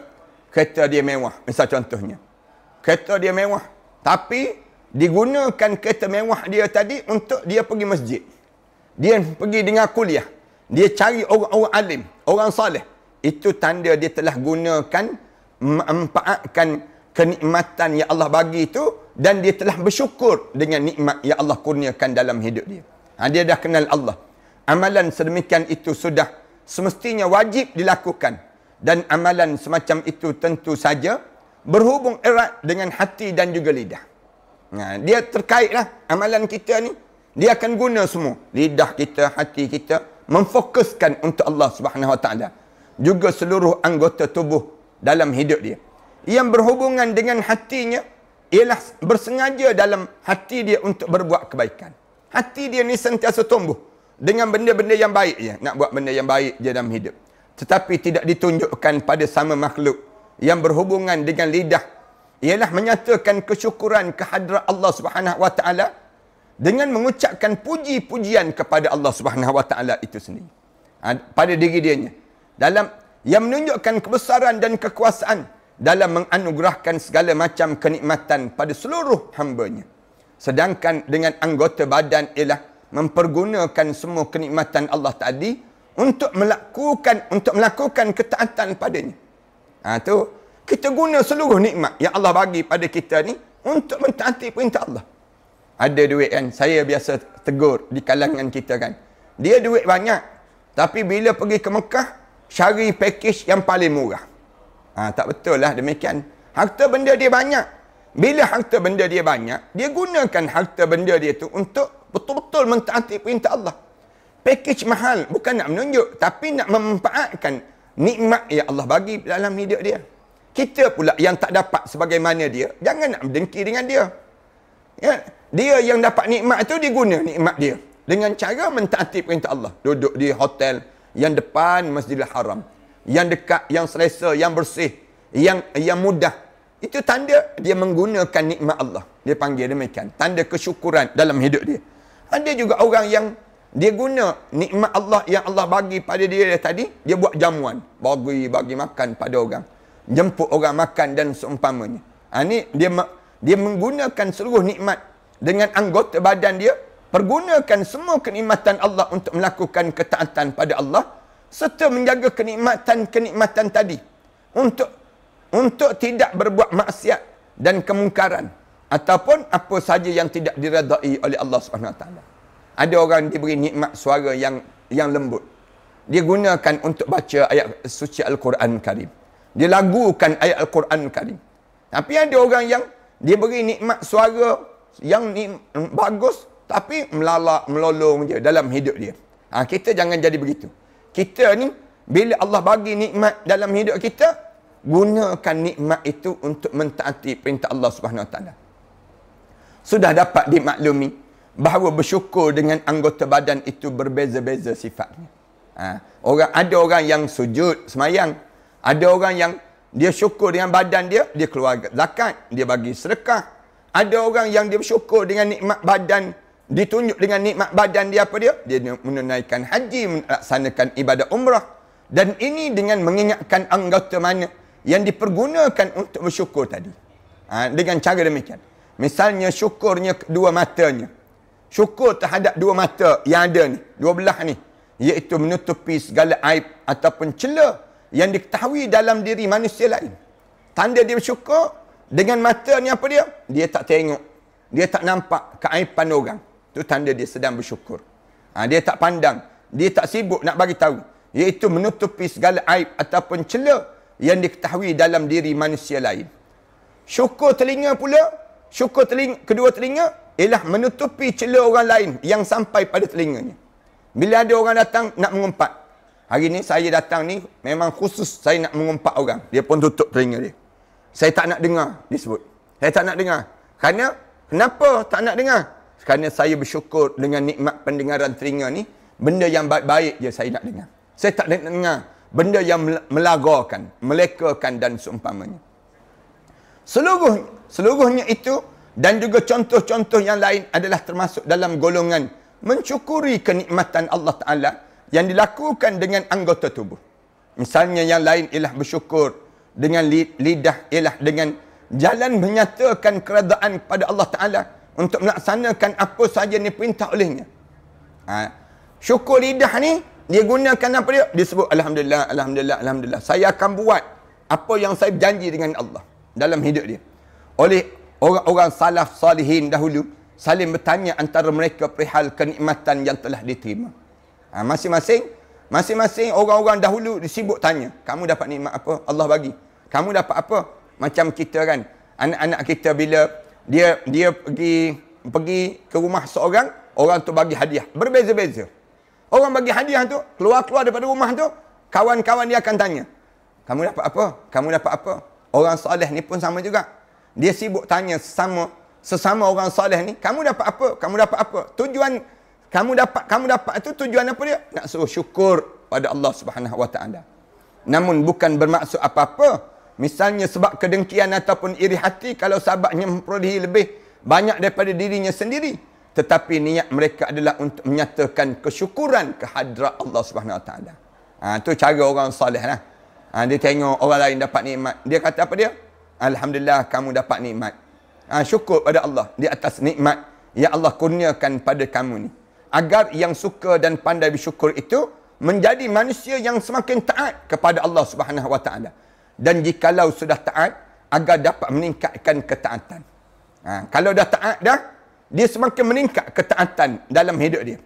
kereta dia mewah. Misal contohnya. Kereta dia mewah. Tapi, digunakan kereta mewah dia tadi untuk dia pergi masjid. Dia pergi dengar kuliah. Dia cari orang-orang alim, orang saleh. itu tanda dia telah gunakan memanfaatkan kenikmatan yang Allah bagi itu, dan dia telah bersyukur dengan nikmat yang Allah kurniakan dalam hidup dia. Dia dah kenal Allah. Amalan sedemikian itu sudah semestinya wajib dilakukan, dan amalan semacam itu tentu saja berhubung erat dengan hati dan juga lidah. Dia terkaitlah amalan kita ni, dia akan guna semua lidah kita, hati kita, memfokuskan untuk Allah Subhanahu Wa Taala, juga seluruh anggota tubuh dalam hidup dia. Yang berhubungan dengan hatinya ialah bersengaja dalam hati dia untuk berbuat kebaikan. Hati dia ni sentiasa tumbuh dengan benda-benda yang baik je, nak buat benda yang baik je dalam hidup. Tetapi tidak ditunjukkan pada sama makhluk. Yang berhubungan dengan lidah ialah menyatakan kesyukuran kehadrat Allah Subhanahu Wa Taala dengan mengucapkan puji-pujian kepada Allah Subhanahu Wa Taala itu sendiri. Pada diri dianya. Dalam yang menunjukkan kebesaran dan kekuasaan dalam menganugerahkan segala macam kenikmatan pada seluruh hamba-Nya. Sedangkan dengan anggota badan ialah mempergunakan semua kenikmatan Allah tadi untuk melakukan ketaatan padanya. Tu kita guna seluruh nikmat yang Allah bagi pada kita ni untuk mentaati perintah Allah. Ada duit kan, saya biasa tegur di kalangan kita kan. Dia duit banyak, tapi bila pergi ke Mekah, cari package yang paling murah. Tak betul lah demikian. Harta benda dia banyak. Bila harta benda dia banyak, dia gunakan harta benda dia tu untuk betul-betul mentaati perintah Allah. Package mahal bukan nak menunjuk, tapi nak memanfaatkan nikmat yang Allah bagi dalam hidup dia. Kita pula yang tak dapat sebagaimana dia, jangan nak mendengki dengan dia. Ya, dia yang dapat nikmat tu, dia guna nikmat dia dengan cara mentaati perintah Allah. Duduk di hotel yang depan Masjidil Haram, yang dekat, yang selesa, yang bersih, yang mudah. Itu tanda dia menggunakan nikmat Allah. Dia panggil demikian, tanda kesyukuran dalam hidup dia. Ada juga orang yang dia guna nikmat Allah yang Allah bagi pada dia tadi, dia buat jamuan, bagi makan pada orang, jemput orang makan dan seumpamanya. Ini dia menggunakan seluruh nikmat dengan anggota badan dia, pergunakan semua kenikmatan Allah untuk melakukan ketaatan pada Allah, serta menjaga kenikmatan tadi untuk tidak berbuat maksiat dan kemungkaran ataupun apa saja yang tidak diredai oleh Allah Subhanahu Wa Taala. Ada orang diberi nikmat suara yang lembut. Dia gunakan untuk baca ayat suci Al-Quran Karim. Dia lagukan ayat Al-Quran Karim. Tapi ada orang yang dia beri nikmat suara yang bagus, tapi melolong je dalam hidup dia. Kita jangan jadi begitu. Kita ni, bila Allah bagi nikmat dalam hidup kita, gunakan nikmat itu untuk mentaati perintah Allah Subhanahu Wa Taala. Sudah dapat dimaklumi bahawa bersyukur dengan anggota badan itu berbeza-beza sifatnya. Ada orang yang sujud semayang, ada orang yang dia syukur dengan badan dia, dia keluar zakat, dia bagi sedekah. Ada orang yang dia bersyukur dengan nikmat badan, ditunjuk dengan nikmat badan dia apa dia? Dia menunaikan haji, melaksanakan ibadat umrah. Dan ini dengan mengingatkan anggota mana yang dipergunakan untuk bersyukur tadi. Dengan cara demikian. Misalnya syukurnya dua matanya. Syukur terhadap dua mata yang ada ni, dua belah ni, iaitu menutupi segala aib ataupun celah yang diketahui dalam diri manusia lain. Tanda dia bersyukur dengan mata ni apa dia? Dia tak tengok, dia tak nampak keaiban orang. Itu tanda dia sedang bersyukur. Dia tak pandang, dia tak sibuk nak bagi tahu, iaitu menutupi segala aib ataupun celah yang diketahui dalam diri manusia lain. Syukur telinga pula, syukur kedua telinga ialah menutupi celah orang lain yang sampai pada telinganya. Bila ada orang datang nak mengumpat, hari ni saya datang ni memang khusus saya nak mengumpat orang, dia pun tutup telinga dia. Saya tak nak dengar disebut. Saya tak nak dengar. Kenapa tak nak dengar? Kerana saya bersyukur dengan nikmat pendengaran telinga ni, benda yang baik-baik je saya nak dengar. Saya tak nak dengar benda yang melagakan, melekakan dan seumpamanya. Seluruhnya itu dan juga contoh-contoh yang lain adalah termasuk dalam golongan mensyukuri kenikmatan Allah Ta'ala yang dilakukan dengan anggota tubuh. Misalnya yang lain ialah bersyukur dengan lidah, ialah dengan jalan menyatakan keredaan kepada Allah Ta'ala untuk melaksanakan apa sahaja yang diperintah olehnya. Syukur lidah ni Dia gunakan apa dia? Dia sebut Alhamdulillah, Alhamdulillah, Alhamdulillah. Saya akan buat apa yang saya janji dengan Allah dalam hidup dia. Oleh orang-orang salaf salihin dahulu, saling bertanya antara mereka perihal kenikmatan yang telah diterima. Masing-masing orang-orang dahulu disibuk tanya, kamu dapat nikmat apa? Allah bagi. Kamu dapat apa? Macam kita kan, anak-anak kita bila dia pergi ke rumah seorang, orang tu bagi hadiah. Berbeza-beza. Orang bagi hadiah tu, keluar-keluar daripada rumah tu, kawan-kawan dia akan tanya, kamu dapat apa? Kamu dapat apa? Orang soleh ni pun sama juga. Dia sibuk tanya sesama orang soleh ni, kamu dapat apa? Kamu dapat apa? Tujuan kamu dapat itu tujuan apa dia? Nak suruh syukur pada Allah Subhanahu Wa Taala. Namun bukan bermaksud apa-apa. Misalnya sebab kedengkian ataupun iri hati, kalau sahabatnya memperolehi lebih banyak daripada dirinya sendiri, tetapi niat mereka adalah untuk menyatakan kesyukuran kehadrat Allah Subhanahu Wa Taala. Tu cara orang soleh lah. Dia tengok orang lain dapat nikmat, dia kata apa dia? Alhamdulillah kamu dapat nikmat. Syukur pada Allah di atas nikmat yang Allah kurniakan pada kamu ni. Agar yang suka dan pandai bersyukur itu menjadi manusia yang semakin taat kepada Allah Subhanahu Wa Taala. Dan jikalau sudah taat, agar dapat meningkatkan ketaatan. Kalau dah taat dah, dia semakin meningkat ketaatan dalam hidup dia.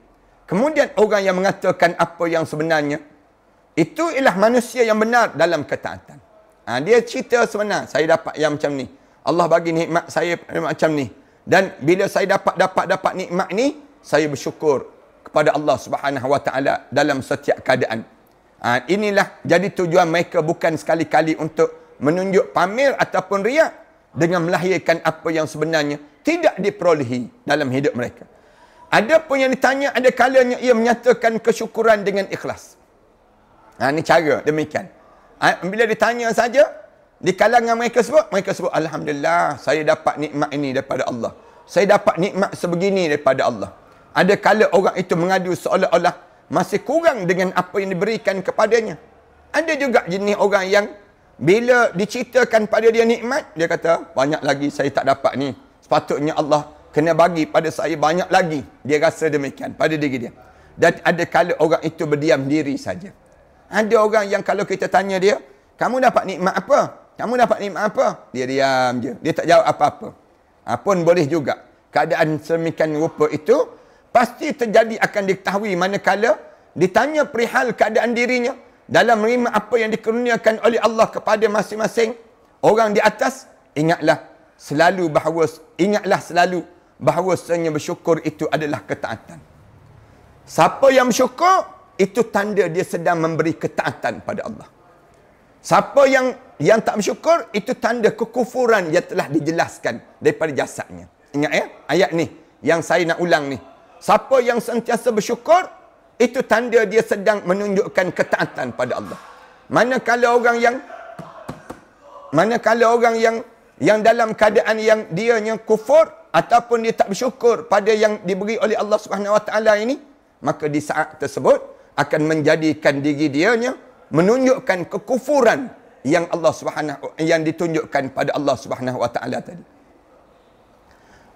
Kemudian orang yang mengatakan apa yang sebenarnya, itu ialah manusia yang benar dalam ketaatan. Dia cerita sebenar, saya dapat yang macam ni. Allah bagi nikmat saya macam ni. Dan bila saya dapat nikmat ni, saya bersyukur kepada Allah Subhanahu Wa Taala dalam setiap keadaan. Inilah jadi tujuan mereka, bukan sekali-kali untuk menunjuk pamer ataupun riak, dengan melahirkan apa yang sebenarnya tidak diperolehi dalam hidup mereka. Ada pun yang ditanya, ada kalanya ia menyatakan kesyukuran dengan ikhlas. Ini cara demikian. Bila ditanya saja, di kalangan mereka sebut Alhamdulillah, saya dapat nikmat ini daripada Allah. Saya dapat nikmat sebegini daripada Allah. Ada kala orang itu mengadu seolah-olah masih kurang dengan apa yang diberikan kepadanya. Ada juga jenis orang yang bila diceritakan pada dia nikmat, dia kata, banyak lagi saya tak dapat ni. Sepatutnya Allah kena bagi pada saya banyak lagi. Dia rasa demikian pada diri dia. Dan ada kala orang itu berdiam diri saja. Ada orang yang kalau kita tanya dia, kamu dapat nikmat apa? Kamu dapat nikmat apa? Dia diam je. Dia tak jawab apa-apa. Pun boleh juga. Keadaan semikian rupa itu pasti terjadi, akan diketahui manakala ditanya perihal keadaan dirinya dalam menerima apa yang dikurniakan oleh Allah kepada masing-masing orang di atas. Ingatlah selalu bahawasanya bersyukur itu adalah ketaatan. Siapa yang bersyukur, itu tanda dia sedang memberi ketaatan pada Allah. Siapa yang tak bersyukur, itu tanda kekufuran yang telah dijelaskan daripada jasadnya. Ingat ya, ayat ni yang saya nak ulang ni. Siapa yang sentiasa bersyukur, itu tanda dia sedang menunjukkan ketaatan pada Allah. Manakala orang yang dalam keadaan yang dianya kufur ataupun dia tak bersyukur pada yang diberi oleh Allah Subhanahu Wa Taala ini, maka di saat tersebut akan menjadikan diri dianya menunjukkan kekufuran yang ditunjukkan pada Allah Subhanahu Wa Taala tadi.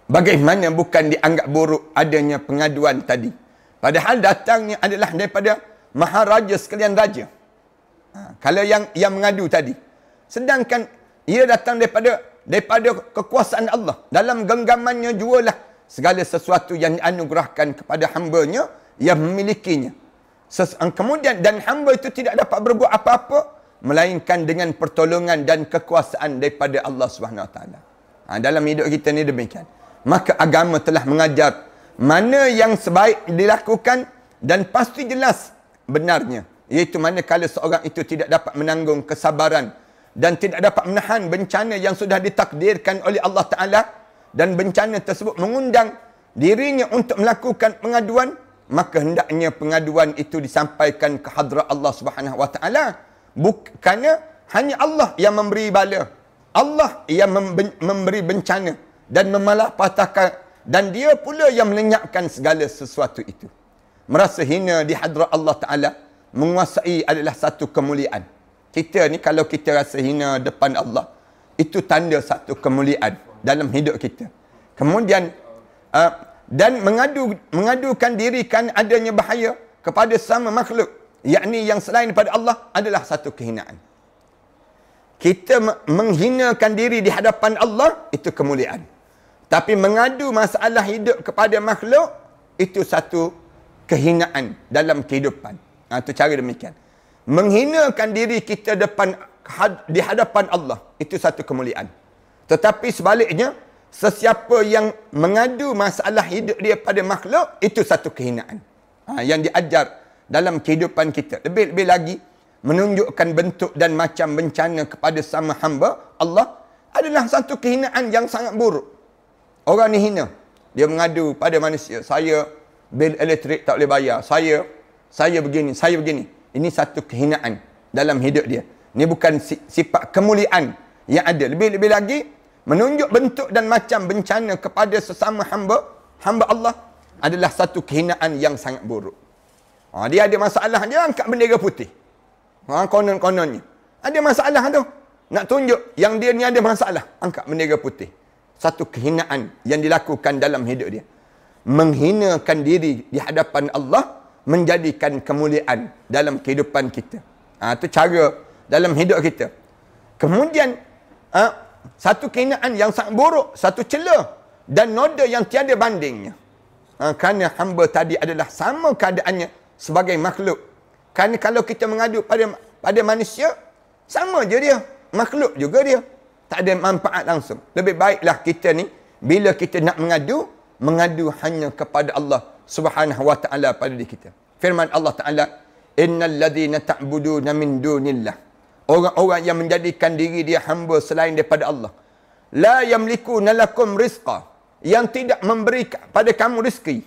Bagaimana bukan dianggap buruk adanya pengaduan tadi, padahal datangnya adalah daripada maharaja sekalian raja. Kalau yang mengadu tadi, sedangkan ia datang daripada kekuasaan Allah. Dalam genggamannya jualah segala sesuatu yang dianugerahkan kepada hamba-Nya yang memilikinya. Kemudian dan hamba itu tidak dapat berbuat apa-apa melainkan dengan pertolongan dan kekuasaan daripada Allah Subhanahu Wa Taala. Dalam hidup kita ni demikian. Maka agama telah mengajar mana yang sebaik dilakukan dan pasti jelas benarnya, iaitu manakala seorang itu tidak dapat menanggung kesabaran dan tidak dapat menahan bencana yang sudah ditakdirkan oleh Allah Ta'ala, dan bencana tersebut mengundang dirinya untuk melakukan pengaduan, maka hendaknya pengaduan itu disampaikan ke hadrat Allah Subhanahu Wa Ta'ala. Bukannya hanya Allah yang memberi bala, Allah yang memberi bencana dan memalahpatahkan, dan dia pula yang melenyapkan segala sesuatu itu. Merasa hina di hadrat Allah Ta'ala menguasai adalah satu kemuliaan. Kita ni kalau kita rasa hina depan Allah, itu tanda satu kemuliaan dalam hidup kita. Kemudian dan mengadukan diri kan adanya bahaya, kepada sama makhluk, yakni yang selain daripada Allah, adalah satu kehinaan. Kita menghinakan diri di hadapan Allah, itu kemuliaan. Tapi mengadu masalah hidup kepada makhluk, itu satu kehinaan dalam kehidupan. Itu cara demikian. Menghinakan diri kita di hadapan Allah, itu satu kemuliaan. Tetapi sebaliknya, sesiapa yang mengadu masalah hidup dia pada makhluk, itu satu kehinaan. Yang diajar dalam kehidupan kita. Lebih-lebih lagi, menunjukkan bentuk dan macam bencana kepada sama hamba Allah adalah satu kehinaan yang sangat buruk. Orang ni hina. Dia mengadu pada manusia. Saya bil elektrik tak boleh bayar. Saya begini, saya begini. Ini satu kehinaan dalam hidup dia. Ini bukan sifat kemuliaan yang ada. Lebih-lebih lagi, menunjuk bentuk dan macam bencana kepada sesama hamba Allah adalah satu kehinaan yang sangat buruk. Dia ada masalah, dia angkat bendera putih. Konon-kononnya. Ada masalah tu. Nak tunjuk yang dia ni ada masalah. Angkat bendera putih. Satu kehinaan yang dilakukan dalam hidup dia. Menghinakan diri di hadapan Allah menjadikan kemuliaan dalam kehidupan kita. Itu cara dalam hidup kita. Kemudian, satu kehinaan yang sangat buruk, satu celah dan noda yang tiada bandingnya. Kerana hamba tadi adalah sama keadaannya sebagai makhluk. Kerana kalau kita mengadu pada manusia, sama je dia. Makhluk juga dia. Tak ada manfaat langsung. Lebih baiklah kita ni, bila kita nak mengadu hanya kepada Allah Subhanahu wa ta'ala pada diri kita. Firman Allah Ta'ala, innal ladzina ta'buduna min dunillah. Orang-orang yang menjadikan diri dia hamba selain daripada Allah. La yamlikuna lakum rizqa. Yang tidak memberi pada kamu rezeki.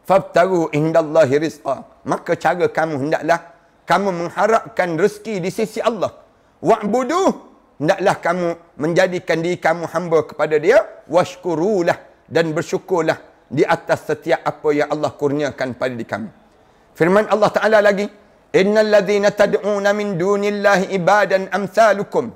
Fabtaru indallahi rizqa. Maka cara kamu hendaklah kamu mengharapkan rezeki di sisi Allah. Wa'buduh. Hendaklah kamu menjadikan diri kamu hamba kepada dia. Washkurulah. Dan bersyukurlah di atas setiap apa yang Allah kurniakan pada diri kamu. Firman Allah Ta'ala lagi. Innal ladzina tad'una min dunillahi ibadan amsalukum.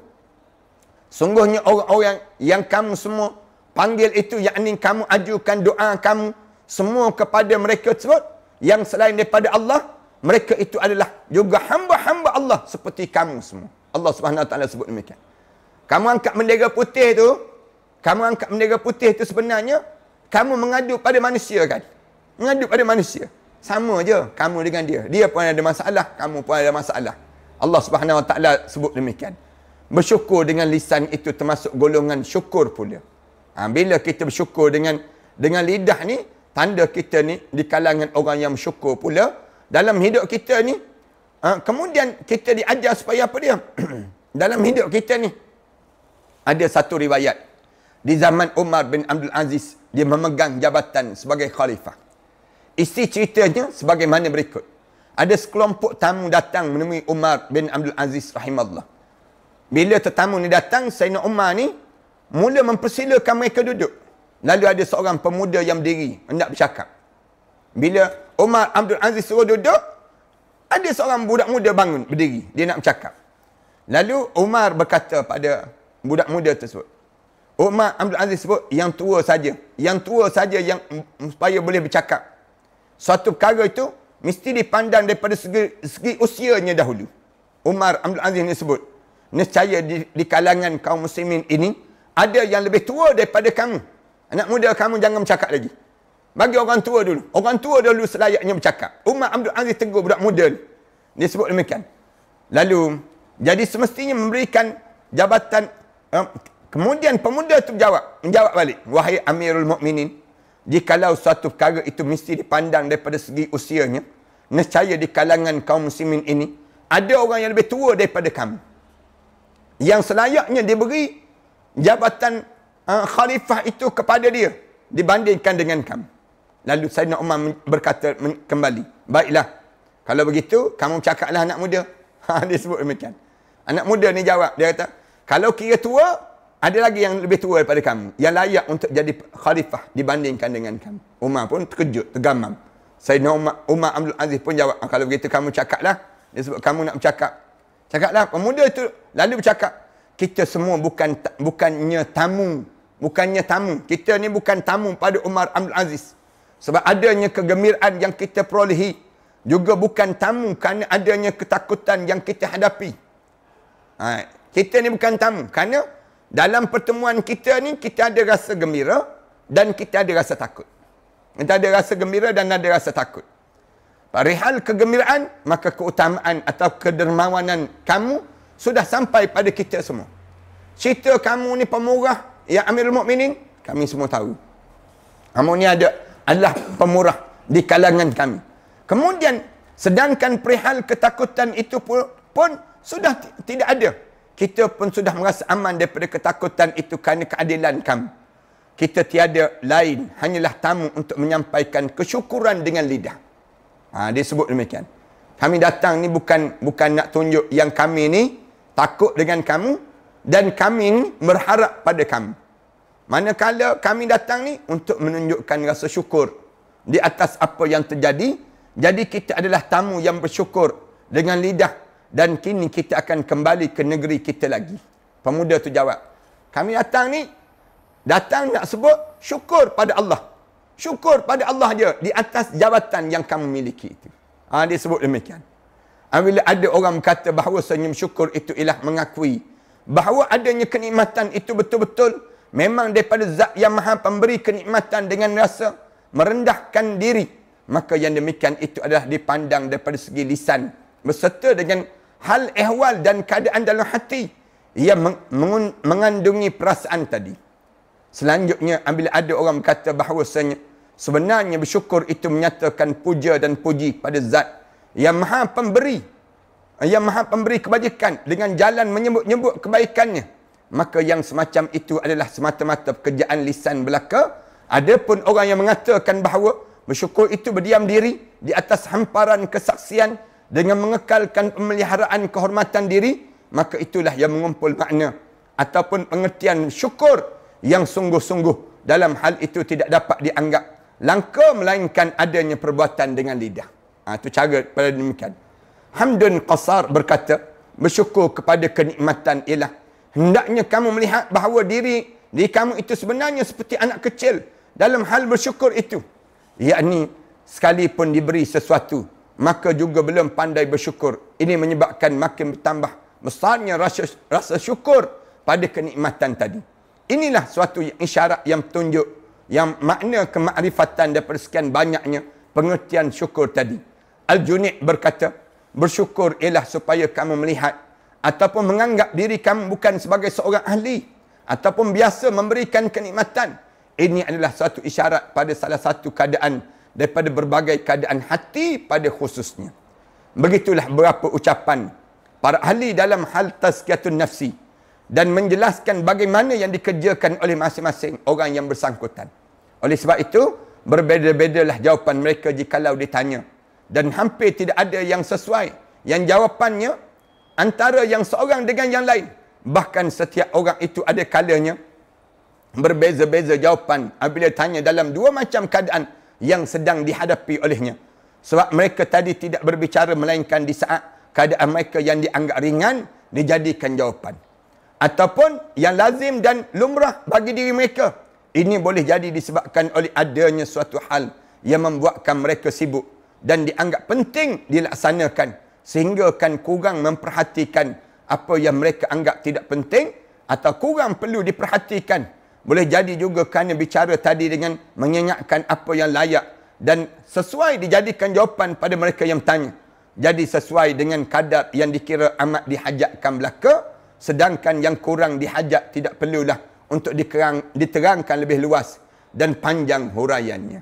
Sungguhnya orang-orang yang kamu semua panggil itu, yakni kamu ajukan doa kamu semua kepada mereka tersebut yang selain daripada Allah, mereka itu adalah juga hamba-hamba Allah seperti kamu semua. Allah Subhanahu Wa Taala sebut demikian. Kamu angkat bendera putih tu, sebenarnya kamu mengadu pada manusia kan? Mengadu pada manusia. Sama je kamu dengan dia. Dia pun ada masalah, kamu pun ada masalah. Allah Subhanahu Wa Taala sebut demikian. Bersyukur dengan lisan itu termasuk golongan syukur pula. Bila kita bersyukur dengan lidah ni, tanda kita ni di kalangan orang yang bersyukur pula dalam hidup kita ni. Kemudian kita diajar supaya apa dia? Dalam hidup kita ni ada satu riwayat di zaman Umar bin Abdul Aziz, dia memegang jabatan sebagai khalifah. Isi ceritanya sebagaimana berikut. Ada sekelompok tamu datang menemui Umar bin Abdul Aziz rahimahullah. Bila tetamu ni datang, Sayyidina Umar ni mula mempersilakan mereka duduk. Lalu ada seorang pemuda yang berdiri, hendak bercakap. Bila Umar Abdul Aziz suruh duduk, ada seorang budak muda bangun, berdiri. Dia nak bercakap. Lalu Umar berkata pada budak muda tersebut. Umar Abdul Aziz sebut, yang tua saja. Yang tua saja yang supaya boleh bercakap. Suatu perkara itu, mesti dipandang daripada segi usianya dahulu. Umar Abdul Aziz ni sebut, nescaya di kalangan kaum muslimin ini, ada yang lebih tua daripada kamu. Anak muda kamu jangan bercakap lagi. Bagi orang tua dulu. Orang tua dulu selayaknya bercakap. Umar Abdul Aziz tegur budak muda ni. Dia sebut demikian. Lalu, jadi semestinya memberikan jabatan. Kemudian pemuda itu menjawab balik. Wahai Amirul Mukminin, jikalau suatu perkara itu mesti dipandang daripada segi usianya, nescaya di kalangan kaum muslimin ini, ada orang yang lebih tua daripada kamu. Yang selayaknya diberi jabatan khalifah itu kepada dia dibandingkan dengan kamu. Lalu Sayyidina Umar berkata kembali, baiklah, kalau begitu kamu cakaplah anak muda. Dia sebut demikian. Anak muda ni jawab, dia kata, kalau kira tua, ada lagi yang lebih tua daripada kamu, yang layak untuk jadi khalifah dibandingkan dengan kamu. Umar pun terkejut, tergamam. Sayyidina Umar Abdul Aziz pun jawab, kalau begitu kamu cakaplah. Dia sebut, kamu nak bercakap. Cakaplah. Pemuda itu lalu bercakap, kita semua bukannya tamu. Kita ni bukan tamu pada Umar Abdul Aziz. Sebab adanya kegembiraan yang kita perolehi juga bukan tamu kerana adanya ketakutan yang kita hadapi. Kita ni bukan tamu kerana dalam pertemuan kita ni kita ada rasa gembira dan kita ada rasa takut. Kita ada rasa gembira dan ada rasa takut. Perihal kegembiraan, maka keutamaan atau kedermawanan kamu sudah sampai pada kita semua. Cerita kamu ni pemurah, ya Amirul Mukminin, kami semua tahu. Kamu ni adalah pemurah di kalangan kami. Kemudian, sedangkan perihal ketakutan itu pun sudah tidak ada. Kita pun sudah merasa aman daripada ketakutan itu kerana keadilan kamu. Kita tiada lain, hanyalah tamu untuk menyampaikan kesyukuran dengan lidah. Dia sebut demikian. Kami datang ni bukan nak tunjuk yang kami ni takut dengan kamu dan kami ni berharap pada kamu. Manakala kami datang ni untuk menunjukkan rasa syukur di atas apa yang terjadi. Jadi kita adalah tamu yang bersyukur dengan lidah dan kini kita akan kembali ke negeri kita lagi. Pemuda tu jawab, kami datang nak sebut syukur pada Allah. Syukur pada Allah je di atas jabatan yang kamu miliki itu. Dia sebut demikian. Bila ada orang berkata bahawa senyum syukur itu ialah mengakui bahawa adanya kenikmatan itu betul-betul memang daripada zat yang maha pemberi kenikmatan dengan rasa merendahkan diri, maka yang demikian itu adalah dipandang daripada segi lisan berserta dengan hal ehwal dan keadaan dalam hati yang mengandungi perasaan tadi. Selanjutnya, apabila ada orang berkata bahawasanya sebenarnya bersyukur itu menyatakan puja dan puji pada zat yang maha pemberi kebajikan dengan jalan menyebut-nyebut kebaikannya, maka yang semacam itu adalah semata-mata pekerjaan lisan belaka. Adapun orang yang mengatakan bahawa bersyukur itu berdiam diri di atas hamparan kesaksian dengan mengekalkan pemeliharaan kehormatan diri, maka itulah yang mengumpul makna ataupun pengertian syukur yang sungguh-sungguh. Dalam hal itu tidak dapat dianggap langka melainkan adanya perbuatan dengan lidah. Itu cara pada demikian. Hamdun Qasar berkata, bersyukur kepada kenikmatan ialah hendaknya kamu melihat bahawa diri kamu itu sebenarnya seperti anak kecil dalam hal bersyukur itu. Yakni sekalipun diberi sesuatu, maka juga belum pandai bersyukur. Ini menyebabkan makin bertambah besarnya rasa syukur pada kenikmatan tadi. Inilah suatu isyarat yang tunjuk yang makna kemakrifatan daripada sekian banyaknya pengertian syukur tadi. Al-Junaid berkata, bersyukur ialah supaya kamu melihat ataupun menganggap diri kamu bukan sebagai seorang ahli ataupun biasa memberikan kenikmatan. Ini adalah suatu isyarat pada salah satu keadaan daripada berbagai keadaan hati pada khususnya. Begitulah beberapa ucapan para ahli dalam hal tazkiyatun nafsi dan menjelaskan bagaimana yang dikerjakan oleh masing-masing orang yang bersangkutan. Oleh sebab itu, berbeza-bezalah jawapan mereka jikalau ditanya. Dan hampir tidak ada yang sesuai. Yang jawapannya antara yang seorang dengan yang lain. Bahkan setiap orang itu ada kalanya berbeza-beza jawapan apabila tanya dalam dua macam keadaan yang sedang dihadapi olehnya. Sebab mereka tadi tidak berbicara melainkan di saat keadaan mereka yang dianggap ringan dijadikan jawapan. Ataupun yang lazim dan lumrah bagi diri mereka. Ini boleh jadi disebabkan oleh adanya suatu hal yang membuatkan mereka sibuk dan dianggap penting dilaksanakan sehingga kan kurang memperhatikan apa yang mereka anggap tidak penting atau kurang perlu diperhatikan. Boleh jadi juga kerana bicara tadi dengan menyenyakkan apa yang layak dan sesuai dijadikan jawapan pada mereka yang tanya. Jadi sesuai dengan kadar yang dikira amat dihajatkan belaka, sedangkan yang kurang dihajat tidak perlulah untuk diterangkan lebih luas dan panjang huraiannya.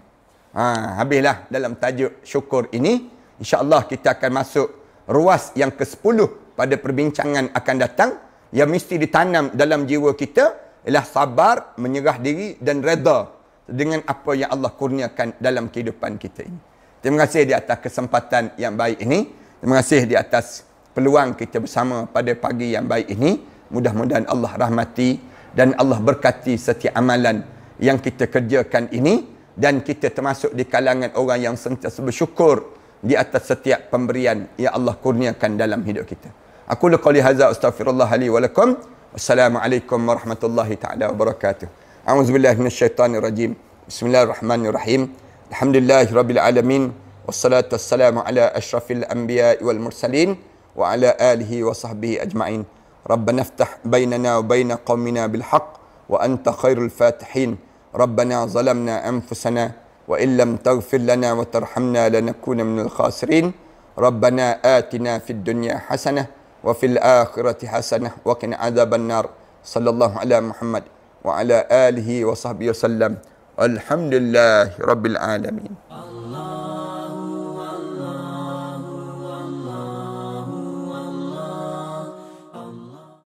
Habislah dalam tajuk syukur ini. InsyaAllah kita akan masuk ruas yang ke-10 pada perbincangan akan datang yang mesti ditanam dalam jiwa kita ialah sabar, menyerah diri dan reda dengan apa yang Allah kurniakan dalam kehidupan kita ini. Terima kasih di atas kesempatan yang baik ini. Terima kasih di atas peluang kita bersama pada pagi yang baik ini. Mudah-mudahan Allah rahmati dan Allah berkati setiap amalan yang kita kerjakan ini dan kita termasuk di kalangan orang yang sentiasa bersyukur di atas setiap pemberian yang Allah kurniakan dalam hidup kita. Aku qouli hadza astaghfirullah li wa lakum. Wassalamualaikum warahmatullahi taala wabarakatuh. A'udzubillahi minasyaitonir rajim. Bismillahirrahmanirrahim. Alhamdulillahirabbil alamin. Wassalatu wassalamu ala ashrafil anbiya wal mursalin wa ala alihi wa sahbihi ajma'in. Rabbana iftah bainana wa baina qaumina bil haqq wa anta khairul fatihin. Rabbana zalamna anfusana wa illam taghfir lana wa tarhamna lanakuna minal khasirin. Rabbana atina fid dunya hasanah wa fil akhirati hasanah wa qina adzaban nar. Sallallahu ala Muhammad wa ala alihi wa sahbihi wasallam. Alhamdulillahi rabbil alamin.